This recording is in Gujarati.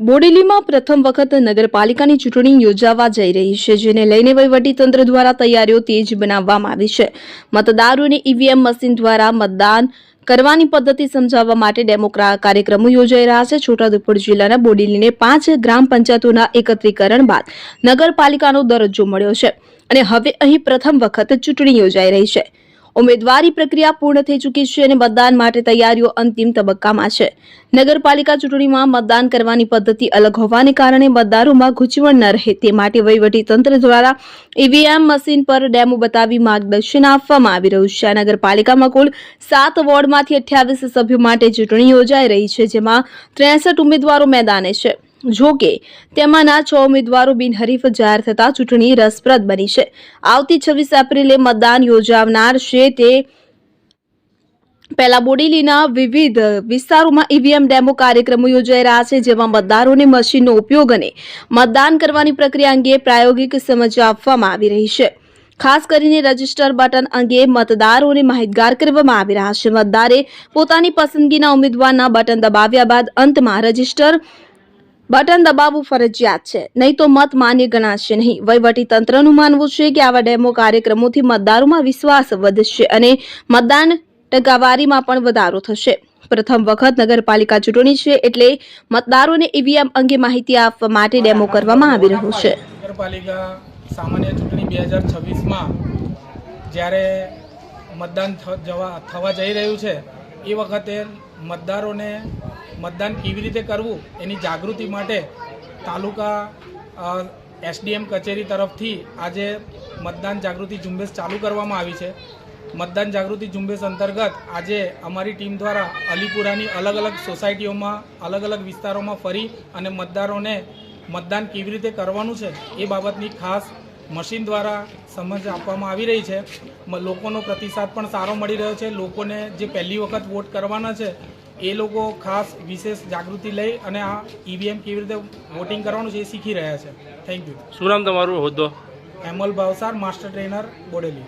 બોડેલીમાં પ્રથમ વખત નગરપાલિકાની ચૂંટણી યોજાવા જઈ રહી છે, જેને લઈને વહીવટીતંત્ર દ્વારા તૈયારીઓ તેજ બનાવવામાં આવી છે। મતદારોને ઈવીએમ મશીન દ્વારા મતદાન કરવાની પદ્ધતિ સમજાવવા માટે ડેમો કાર્યક્રમો યોજાઈ રહ્યા છે। છોટાઉદેપુર જિલ્લાના બોડેલીને 5 ગ્રામ પંચાયતોના એકત્રીકરણ બાદ નગરપાલિકાનો દરજ્જો મળ્યો છે અને હવે અહીં પ્રથમ વખત ચૂંટણી યોજાઈ રહી છે। ઉમેદવારી પ્રક્રિયા પૂર્ણ થઈ ચૂકી છે અને મતદાન માટે તૈયારીઓ અંતિમ તબક્કામાં છે। નગરપાલિકા ચૂંટણીમાં મતદાન કરવાની પદ્ધતિ અલગ હોવાને કારણે મતદારોમાં ગૂંચવણ ન રહે તે માટે વહીવટીતંત્ર દ્વારા ઈવીએમ મશીન પર ડેમો બતાવી માર્ગદર્શન આપવામાં આવી રહ્યું છે। આ નગરપાલિકામાં કુલ 7 વોર્ડમાંથી 28 સભ્યો માટે ચૂંટણી યોજાઈ રહી છે, જેમાં 63 ઉમેદવારો મેદાને છે। જો કે તેમાંના 6 ઉમેદવારો બિનહરીફ જાહેર થતા ચૂંટણી રસપ્રદ બની છે। આવતી 26 એપ્રિલે મતદાન યોજાનાર છે તે પહેલા બોડેલીના વિવિધ વિસ્તારોમાં ઈવીએમ ડેમો કાર્યક્રમો યોજાઈ રહ્યા છે, જેમાં મતદારોને મશીનનો ઉપયોગ અને મતદાન કરવાની પ્રક્રિયા અંગે પ્રાયોગિક સમજ આપવામાં આવી રહી છે। ખાસ કરીને રજિસ્ટર બટન અંગે મતદારોને માહિતગાર કરવામાં આવી રહ્યા છે। મતદારે પોતાની પસંદગીના ઉમેદવારના બટન દબાવ્યા બાદ અંતમાં રજિસ્ટર બટન દબાવવું ફરજિયાત છે, નહીં તો મત માન્ય ગણાશે નહીં। વહીવટીતંત્રનું માનવું છે કે આવા ડેમો કાર્યક્રમોથી મતદારોમાં વિશ્વાસ વધશે અને મતદાન ટકાવારીમાં પણ વધારો થશે। પ્રથમ વખત નગરપાલિકા ચૂંટણી છે એટલે મતદારોને ઈવીએમ અંગે માહિતી આપવા માટે ડેમો કરવામાં આવી રહ્યો છે। નગરપાલિકા સામાન્ય ચૂંટણી 2026માં જ્યારે મતદાન થવા જઈ રહ્યું છે એ વખતે મતદારોને મતદાન કેવી રીતે કરવું એની જાગૃતિ માટે તાલુકા એસડીએમ કચેરી તરફથી આજે મતદાન જાગૃતિ ઝુંબેશ ચાલુ કરવામાં આવી છે। મતદાન જાગૃતિ ઝુંબેશ અંતર્ગત આજે અમારી ટીમ દ્વારા અલીપુરાની અલગ અલગ સોસાયટીઓમાં અલગ અલગ વિસ્તારોમાં ફરી અને મતદારોને મતદાન કેવી રીતે કરવાનું છે એ બાબતની ખાસ મશીન દ્વારા સમજ આપવામાં આવી રહી છે। લોકોનો પ્રતિસાદ પણ સારો મળી રહ્યો છે। લોકોને જે પહેલી વખત વોટ કરવાના છે એ લોકો ખાસ વિશેષ જાગૃતિ લઈ અને આ ઈવીએમ કેવી રીતે વોટિંગ કરવાનું છે એ શીખી રહ્યા છે। Thank you. શું નામ તમારું હોદ્દો? એમલ ભાવસાર, માસ્ટર ટ્રેનર, બોડેલી।